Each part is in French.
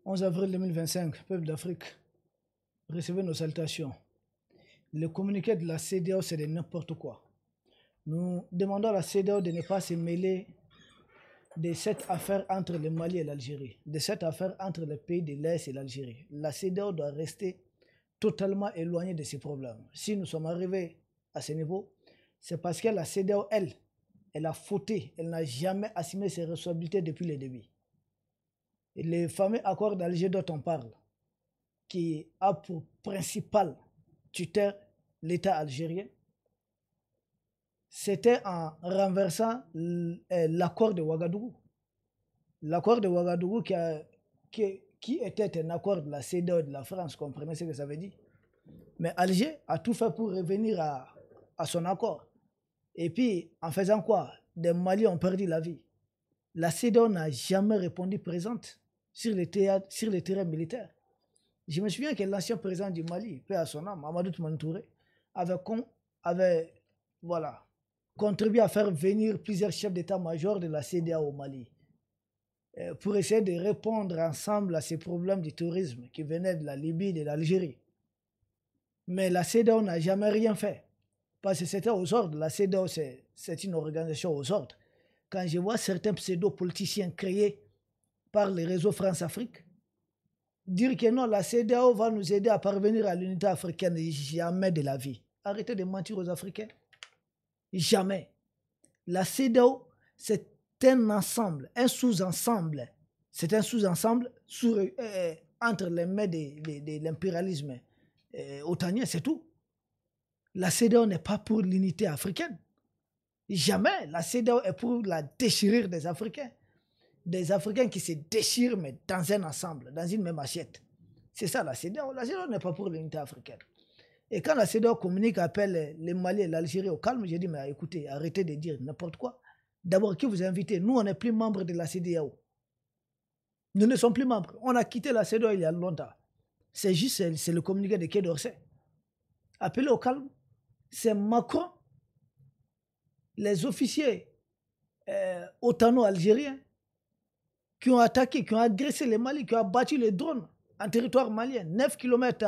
11 avril 2025, peuple d'Afrique, recevez nos salutations. Le communiqué de la CEDEAO, c'est de n'importe quoi. Nous demandons à la CEDEAO de ne pas se mêler de cette affaire entre le Mali et l'Algérie, de cette affaire entre les pays de l'Est et l'Algérie. La CEDEAO doit rester totalement éloignée de ces problèmes. Si nous sommes arrivés à ce niveau, c'est parce que la CEDEAO, elle a fauté, elle n'a jamais assumé ses responsabilités depuis le début. Et le fameux accord d'Alger dont on parle, qui a pour principal tuteur l'État algérien, c'était en renversant l'accord de Ouagadougou. L'accord de Ouagadougou qui était un accord de la CEDEAO et de la France, comprenez ce que ça veut dire. Mais Alger a tout fait pour revenir à son accord. Et puis, en faisant quoi? Des Maliens ont perdu la vie. La CEDEAO n'a jamais répondu présente sur les terrains militaires. Je me souviens que l'ancien président du Mali, paix à son âme, Amadou Toumani Touré, avait contribué à faire venir plusieurs chefs d'état-major de la CEDEAO au Mali pour essayer de répondre ensemble à ces problèmes du terrorisme qui venaient de la Libye et de l'Algérie. Mais la CEDEAO n'a jamais rien fait. Parce que c'était aux ordres. La CEDEAO, c'est une organisation aux ordres. Quand je vois certains pseudo-politiciens créés par les réseaux France-Afrique, dire que non, la CEDEAO va nous aider à parvenir à l'unité africaine, jamais de la vie. Arrêtez de mentir aux Africains. Jamais. La CEDEAO, c'est un ensemble, un sous-ensemble. C'est un sous-ensemble entre les mains de l'impérialisme otanien, c'est tout. La CEDEAO n'est pas pour l'unité africaine. Jamais. La CEDEAO est pour la déchirure des Africains. Des Africains qui se déchirent, mais dans un ensemble, dans une même assiette. C'est ça la CEDEAO. La CEDEAO n'est pas pour l'unité africaine. Et quand la CEDEAO communique, appelle les Mali et l'Algérie au calme, j'ai dit, mais écoutez, arrêtez de dire n'importe quoi. D'abord, qui vous a invité? Nous, on n'est plus membres de la CEDEAO. Nous ne sommes plus membres. On a quitté la CEDEAO il y a longtemps. C'est juste, c'est le communiqué de Quai d'Orsay. Appelez au calme. C'est Macron, les officiers otano-algériens qui ont attaqué, qui ont agressé les Mali, qui ont abattu les drones en territoire malien, 9 km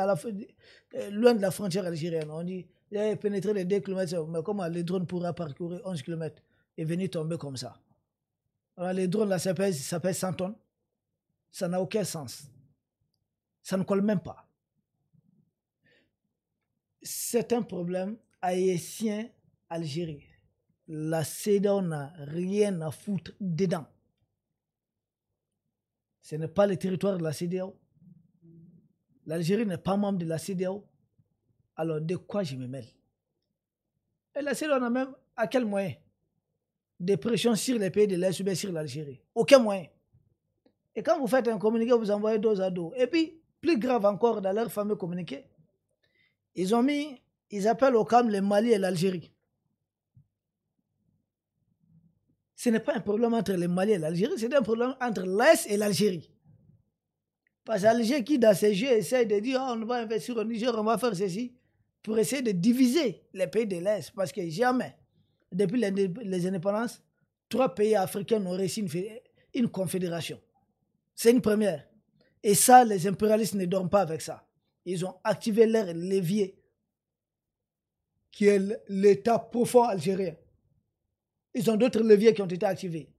loin de la frontière algérienne. On dit, il a pénétré les 2 km, mais comment les drones pourraient parcourir 11 km et venir tomber comme ça? Alors les drones là, ça pèse 100 tonnes. Ça n'a aucun sens. Ça ne colle même pas. C'est un problème haïtien-Algérie. La CEDEAO n'a rien à foutre dedans. Ce n'est pas le territoire de la CEDEAO. L'Algérie n'est pas membre de la CEDEAO. Alors, de quoi je me mêle? Et la CEDEAO n'a même à quel moyen? Des pressions sur les pays de l'Est ou bien sur l'Algérie. Aucun moyen. Et quand vous faites un communiqué, vous envoyez dos à dos. Et puis, plus grave encore, dans leur fameux communiqué, ils appellent au calme le Mali et l'Algérie. Ce n'est pas un problème entre le Mali et l'Algérie, c'est un problème entre l'Est et l'Algérie. Parce que l'Algérie qui, dans ses jeux, essaie de dire oh, on va investir au Niger, on va faire ceci, pour essayer de diviser les pays de l'Est. Parce que jamais, depuis les indépendances, 3 pays africains n'ont réussi une confédération. C'est une première. Et ça, les impérialistes ne dorment pas avec ça. Ils ont activé leur levier, qui est l'État profond algérien. Ils ont d'autres leviers qui ont été activés.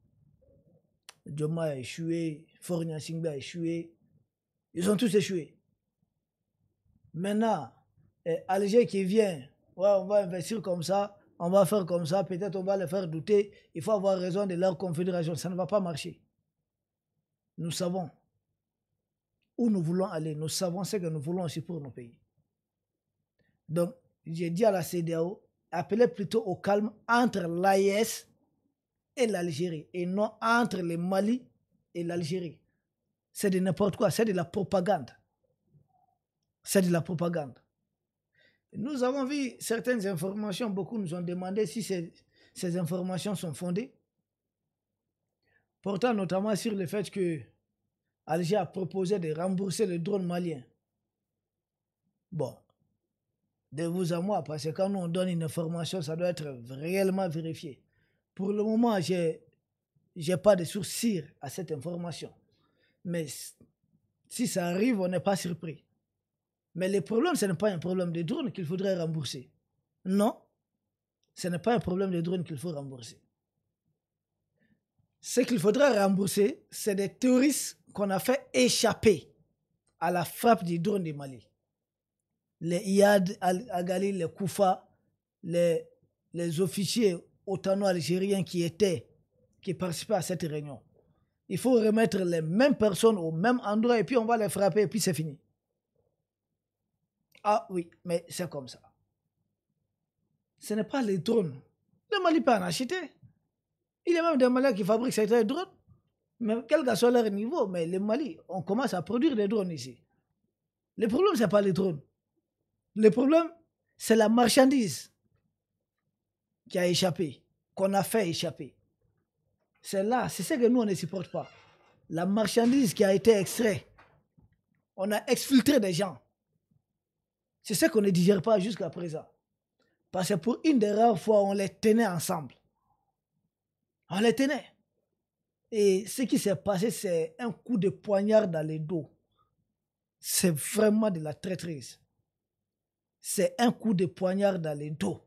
Djoma a échoué, Faure Gnassingbé a échoué. Ils ont tous échoué. Maintenant, Alger qui vient, ouais, on va investir comme ça, on va faire comme ça, peut-être on va les faire douter. Il faut avoir raison de leur confédération. Ça ne va pas marcher. Nous savons où nous voulons aller. Nous savons ce que nous voulons aussi pour nos pays. Donc, j'ai dit à la CEDEAO, appelez plutôt au calme entre l'AES et l'Algérie, et non entre le Mali et l'Algérie. C'est de n'importe quoi, c'est de la propagande. C'est de la propagande. Nous avons vu certaines informations, beaucoup nous ont demandé si ces informations sont fondées, portant notamment sur le fait que Alger a proposé de rembourser le drone malien. Bon, de vous à moi, parce que quand nous on donne une information, ça doit être réellement vérifié. Pour le moment, je n'ai pas de source sûre à cette information. Mais Si ça arrive, on n'est pas surpris. Mais le problème, ce n'est pas un problème de drone qu'il faudrait rembourser. Non, ce n'est pas un problème de drone qu'il faut rembourser. Ce qu'il faudrait rembourser, c'est des terroristes qu'on a fait échapper à la frappe du drone du Mali. Les Iyad Agali, les Koufa, les officiers otano-algériens qui participaient à cette réunion. Il faut remettre les mêmes personnes au même endroit et puis on va les frapper et puis c'est fini. Ah oui, mais c'est comme ça. Ce n'est pas les drones. Le Mali peut en acheter. Il y a même des Maliens qui fabriquent certains drones. Mais quel que soit leur niveau, mais le Mali, on commence à produire des drones ici. Le problème, ce n'est pas les drones. Le problème, c'est la marchandise qui a échappé, qu'on a fait échapper. C'est là, c'est ce que nous, on ne supporte pas. La marchandise qui a été extraite. On a exfiltré des gens. C'est ce qu'on ne digère pas jusqu'à présent. Parce que pour une des rares fois, on les tenait ensemble. On les tenait. Et ce qui s'est passé, c'est un coup de poignard dans le dos. C'est vraiment de la traîtrise. C'est un coup de poignard dans le dos.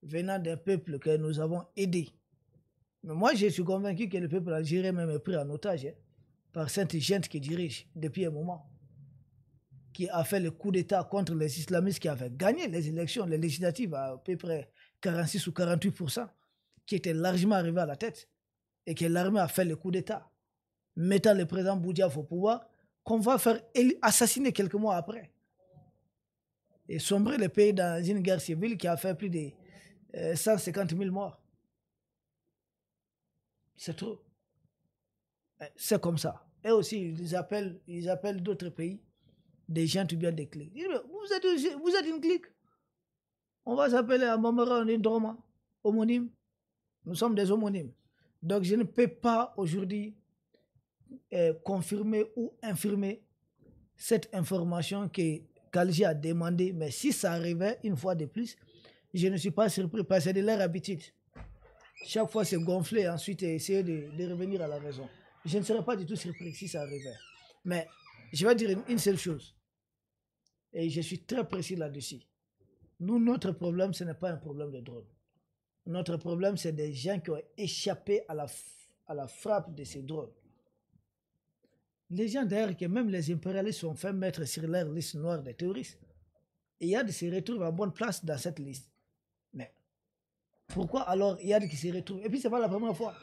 Venant d'un peuple que nous avons aidé. Mais moi, je suis convaincu que le peuple algérien même est pris en otage par cette gente qui dirige depuis un moment. Qui a fait le coup d'État contre les islamistes qui avaient gagné les élections, les législatives à peu près 46 ou 48%, qui étaient largement arrivés à la tête, et que l'armée a fait le coup d'État, mettant le président Boudiaf au pouvoir, qu'on va faire assassiner quelques mois après. Et sombrer le pays dans une guerre civile qui a fait plus de 150 000 morts. C'est trop. C'est comme ça. Et aussi, ils appellent d'autres pays des gens ou bien des clics. Vous êtes une clique. On va s'appeler à Mamara, on est Droma, homonyme. Nous sommes des homonymes. Donc je ne peux pas aujourd'hui confirmer ou infirmer cette information qu'Alger a demandé. Mais si ça arrivait une fois de plus, je ne suis pas surpris parce que c'est de leur habitude. Chaque fois, c'est gonfler, ensuite essayer de revenir à la raison. Je ne serais pas du tout surpris si ça arrivait. Mais je vais dire une seule chose. Et je suis très précis là-dessus. Nous, notre problème, ce n'est pas un problème de drone. Notre problème, c'est des gens qui ont échappé à la frappe de ces drones. Les gens d'ailleurs, que même les impérialistes sont fait mettre sur leur liste noire des terroristes. Et Yad se retrouve en bonne place dans cette liste. Mais pourquoi alors Yad qui se retrouve? Et puis, ce n'est pas la première fois.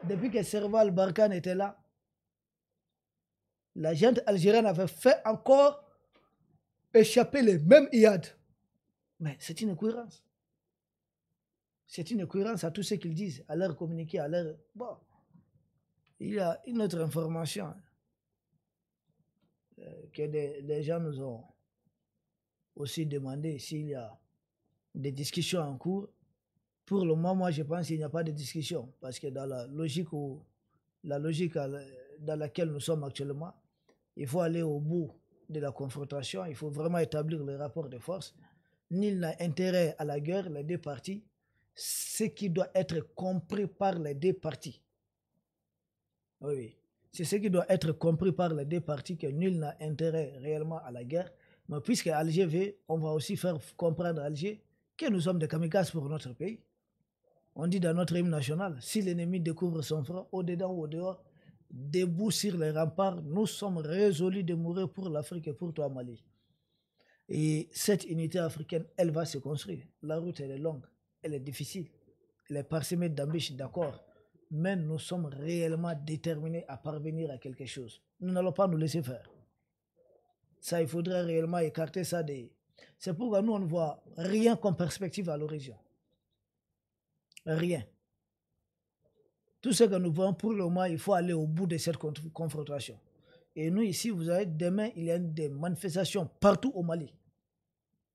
Depuis que Serval Barkhane était là, la gente algérienne avait fait encore échapper les mêmes Iyad. Mais c'est une incohérence. C'est une incohérence à tout ce qu'ils disent, à leur communiquer, à leur... Bon, il y a une autre information que les gens nous ont aussi demandé s'il y a des discussions en cours. Pour le moment, moi, je pense qu'il n'y a pas de discussion parce que dans la logique dans laquelle nous sommes actuellement, il faut aller au bout de la confrontation, il faut vraiment établir le rapport de force. Nul n'a intérêt à la guerre, les deux parties, ce qui doit être compris par les deux parties. Oui, c'est ce qui doit être compris par les deux parties, que nul n'a intérêt réellement à la guerre. Mais puisque Alger veut, on va aussi faire comprendre à Alger que nous sommes des kamikazes pour notre pays. On dit dans notre hymne national, si l'ennemi découvre son front, au-dedans ou au-dehors, debout sur les remparts, nous sommes résolus de mourir pour l'Afrique et pour toi, Mali. Et cette unité africaine, elle va se construire. La route, elle est longue, elle est difficile, elle est parsemée d'embûches, d'accord. Mais nous sommes réellement déterminés à parvenir à quelque chose. Nous n'allons pas nous laisser faire. Ça, il faudrait réellement écarter ça des... C'est pourquoi nous, on ne voit rien comme perspective à l'horizon. Rien. Tout ce que nous voyons pour le moment, il faut aller au bout de cette confrontation. Et nous, ici, vous savez, demain, il y a des manifestations partout au Mali.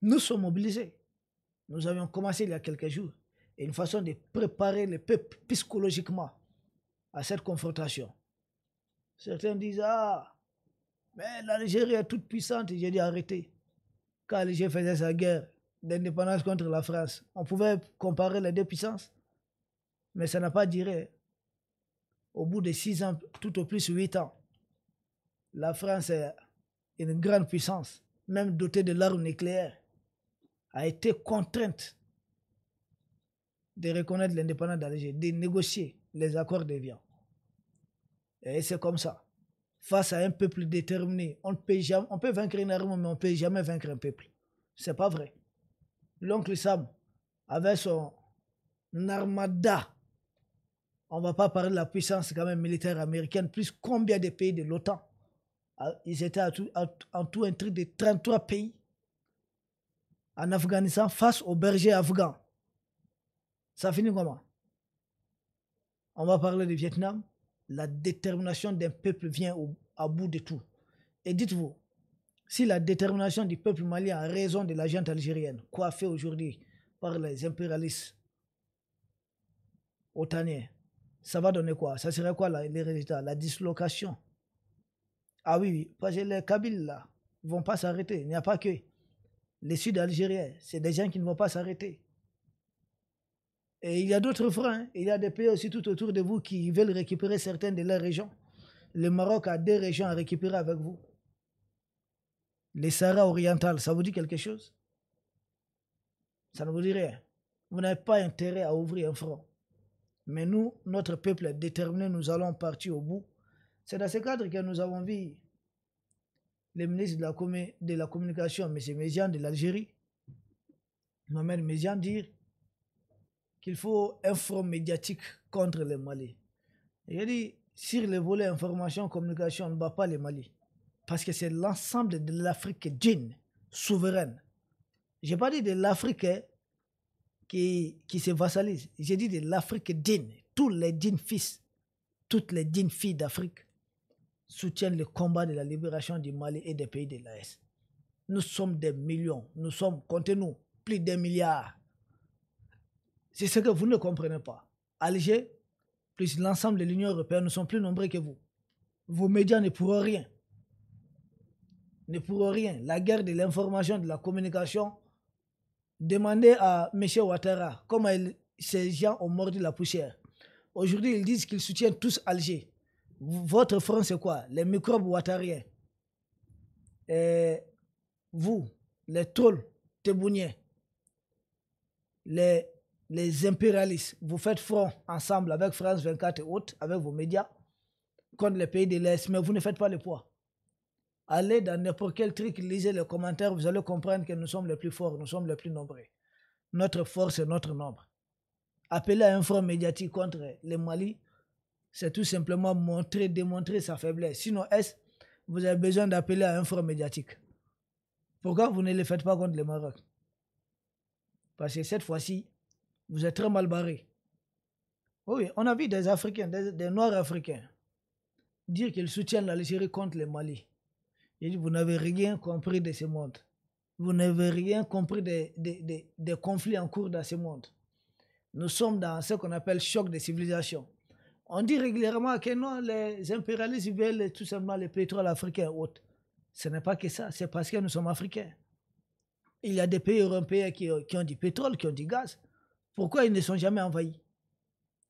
Nous sommes mobilisés. Nous avions commencé il y a quelques jours. Et une façon de préparer le peuple psychologiquement à cette confrontation. Certains disent, ah, mais l'Algérie est toute puissante. J'ai dit, arrêtez. Quand l'Algérie faisait sa guerre d'indépendance contre la France, on pouvait comparer les deux puissances. Mais ça n'a pas duré. Au bout de 6 ans, tout au plus 8 ans, la France est une grande puissance, même dotée de l'arme nucléaire, a été contrainte de reconnaître l'indépendance d'Alger, de négocier les accords d'Évian. Et c'est comme ça. Face à un peuple déterminé, on peut vaincre une arme, mais on ne peut jamais vaincre un peuple. C'est pas vrai. L'oncle Sam avait son armada. On ne va pas parler de la puissance quand même militaire américaine, plus combien de pays de l'OTAN. Ils étaient en tout un truc de 33 pays en Afghanistan face aux bergers afghans. Ça finit comment? On va parler du Vietnam. La détermination d'un peuple vient à bout de tout. Et dites-vous, si la détermination du peuple malien a raison de la junte algérienne, coiffée aujourd'hui par les impérialistes otaniens, ça va donner quoi? Ça serait quoi les résultats? La dislocation. Ah oui, parce que les Kabyles là ne vont pas s'arrêter. Il n'y a pas que les Sud-Algériens. C'est des gens qui ne vont pas s'arrêter. Et il y a d'autres freins. Il y a des pays aussi tout autour de vous qui veulent récupérer certaines de leurs régions. Le Maroc a 2 régions à récupérer avec vous. Les Sahara orientales, ça vous dit quelque chose? Ça ne vous dit rien. Vous n'avez pas intérêt à ouvrir un front. Mais nous, notre peuple est déterminé, nous allons partir au bout. C'est dans ce cadre que nous avons vu le ministre de la Communication, M. Mézian de l'Algérie, Mohamed Mézian, dire qu'il faut un front médiatique contre le Mali. Il a dit, sur le volet information, communication, on ne bat pas le Mali. Parce que c'est l'ensemble de l'Afrique djinn, souveraine. Je n'ai pas dit de l'Afrique qui se vassalise. J'ai dit de l'Afrique djinn. Tous les djinn fils, toutes les djinn filles d'Afrique soutiennent le combat de la libération du Mali et des pays de l'AS. Nous sommes des millions. Nous sommes, comptez-nous, plus d'1 milliard. C'est ce que vous ne comprenez pas. Alger, plus l'ensemble de l'Union européenne, nous sommes plus nombreux que vous. Vos médias ne pourront rien. Ne pourront rien. La guerre de l'information, de la communication, demandez à M. Ouattara comment ces gens ont mordu la poussière. Aujourd'hui, ils disent qu'ils soutiennent tous Alger. Votre front, c'est quoi? Les microbes ouattariens. Et vous, les trolls tébouniens, les impérialistes, vous faites front ensemble avec France 24 et autres, avec vos médias, contre les pays de l'Est, mais vous ne faites pas le poids. Allez dans n'importe quel truc, lisez les commentaires, vous allez comprendre que nous sommes les plus forts, nous sommes les plus nombreux. Notre force est notre nombre. Appeler à un front médiatique contre le Mali, c'est tout simplement démontrer sa faiblesse. Sinon, vous avez besoin d'appeler à un front médiatique. Pourquoi vous ne le faites pas contre le Maroc? Parce que cette fois-ci, vous êtes très mal barrés. Oui, on a vu des Africains, des Noirs africains, dire qu'ils soutiennent l'Algérie contre le Mali. J'ai dit, vous n'avez rien compris de ce monde. Vous n'avez rien compris des conflits en cours dans ce monde. Nous sommes dans ce qu'on appelle choc de civilisation. On dit régulièrement que non, les impérialistes veulent tout simplement le pétrole africain et autres. Ce n'est pas que ça, c'est parce que nous sommes africains. Il y a des pays européens qui ont du pétrole, qui ont du gaz. Pourquoi ils ne sont jamais envahis?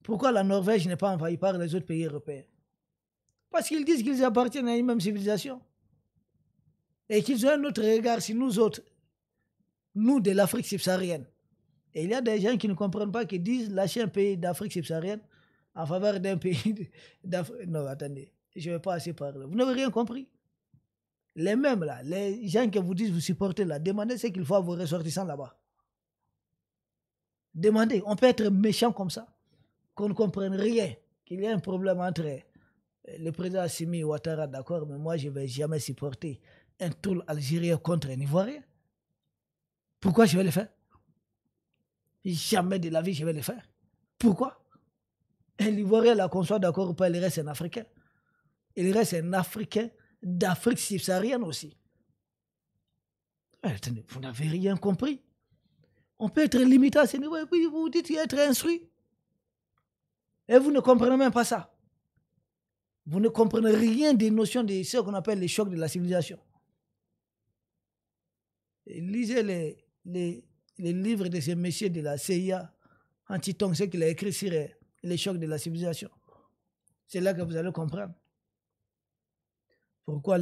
Pourquoi la Norvège n'est pas envahie par les autres pays européens? Parce qu'ils disent qu'ils appartiennent à une même civilisation. Et qu'ils ont un autre regard sur nous autres, nous de l'Afrique subsaharienne. Et il y a des gens qui ne comprennent pas, qui disent lâcher un pays d'Afrique subsaharienne en faveur d'un pays d'Afrique. Non, attendez, je ne vais pas assez parler. Vous n'avez rien compris. Les mêmes là, les gens que vous dites vous supportez là, demandez ce qu'il faut à vos ressortissants là-bas. Demandez, on peut être méchant comme ça, qu'on ne comprenne rien, qu'il y a un problème entre le président Assimi Ouattara, d'accord, mais moi je ne vais jamais supporter un tour algérien contre un Ivoirien. Pourquoi je vais le faire? Jamais de la vie je vais le faire. Pourquoi? L'Ivoirien, là, qu'on soit d'accord ou pas, il reste un Africain. Il reste un Africain d'Afrique subsaharienne aussi. Attendez, vous n'avez rien compris. On peut être limité à ce niveau, et puis vous dites être instruit. Et vous ne comprenez même pas ça. Vous ne comprenez rien des notions de ce qu'on appelle les chocs de la civilisation. Et lisez les livres de ces messieurs de la CIA, Antitong, ce qu'il a écrit sur les chocs de la civilisation. C'est là que vous allez comprendre. Pourquoi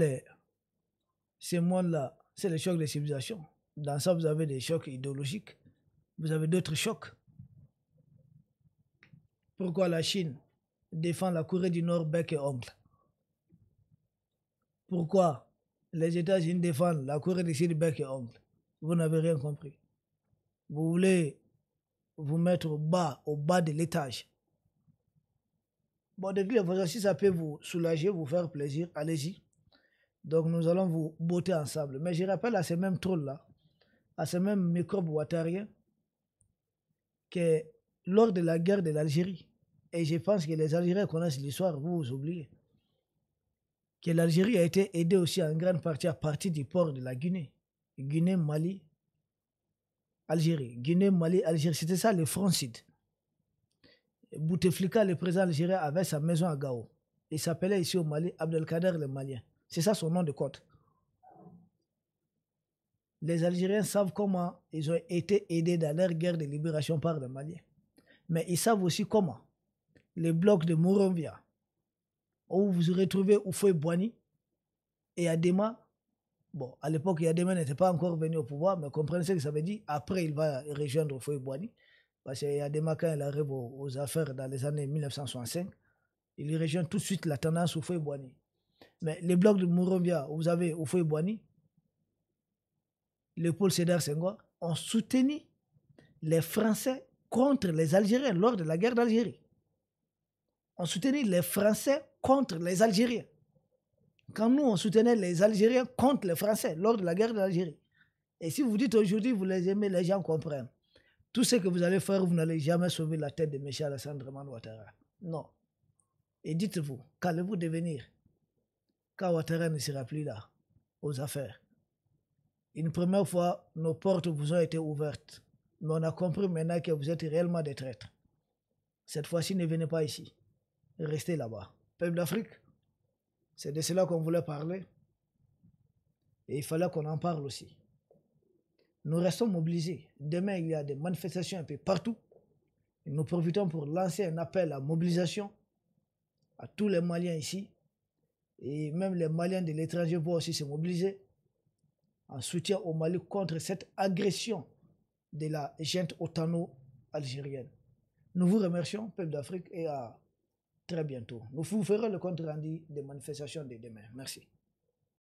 ces mondes-là, c'est les chocs des civilisations. Dans ça, vous avez des chocs idéologiques. Vous avez d'autres chocs. Pourquoi la Chine défend la Corée du Nord bec et ongle? Pourquoi les États-Unis défendent la Corée du Sud bec et ongle? Vous n'avez rien compris. Vous voulez vous mettre au bas de l'étage. Bon, de toute façon, si ça peut vous soulager, vous faire plaisir, allez-y. Donc nous allons vous botter ensemble. Mais je rappelle à ces mêmes trolls-là, à ces mêmes microbes ouattariens, que lors de la guerre de l'Algérie, et je pense que les Algériens connaissent l'histoire, vous oubliez, que l'Algérie a été aidée aussi en grande partie à partir du port de la Guinée. Guinée, Mali, Algérie. Guinée, Mali, Algérie. C'était ça le front sud. Bouteflika, le président algérien, avait sa maison à Gao. Il s'appelait ici au Mali Abdelkader le Malien. C'est ça son nom de code. Les Algériens savent comment ils ont été aidés dans leur guerre de libération par les Maliens. Mais ils savent aussi comment les blocs de Mouronvia, où vous vous retrouvez Houphouët-Boigny et Adema. Bon, à l'époque, Adema n'était pas encore venu au pouvoir, mais comprenez ce que ça veut dire. Après, il va rejoindre Houphouët-Boigny. Parce que Adema, quand il arrive aux affaires dans les années 1965, il rejoint tout de suite la tendance Houphouët-Boigny. Mais les blocs de Mouronvia, où vous avez Houphouët-Boigny, Léopold Sédar Senghor, ont soutenu les Français contre les Algériens lors de la guerre d'Algérie. On soutenait les Français contre les Algériens. Quand nous, on soutenait les Algériens contre les Français lors de la guerre d'Algérie. Et si vous dites aujourd'hui, vous les aimez, les gens comprennent. Tout ce que vous allez faire, vous n'allez jamais sauver la tête de M. Alassane Dramane Ouattara. Non. Et dites-vous, qu'allez-vous devenir quand Ouattara ne sera plus là, aux affaires? Une première fois, nos portes vous ont été ouvertes. Mais on a compris maintenant que vous êtes réellement des traîtres. Cette fois-ci, ne venez pas ici. Restez là-bas. Peuple d'Afrique, c'est de cela qu'on voulait parler. Et il fallait qu'on en parle aussi. Nous restons mobilisés. Demain, il y a des manifestations un peu partout. Et nous profitons pour lancer un appel à mobilisation à tous les Maliens ici. Et même les Maliens de l'étranger vont aussi se mobiliser en soutien au Mali contre cette agression de la junte otano-algérienne. Nous vous remercions, peuple d'Afrique, et à très bientôt. Nous vous ferons le compte rendu des manifestations de demain. Merci.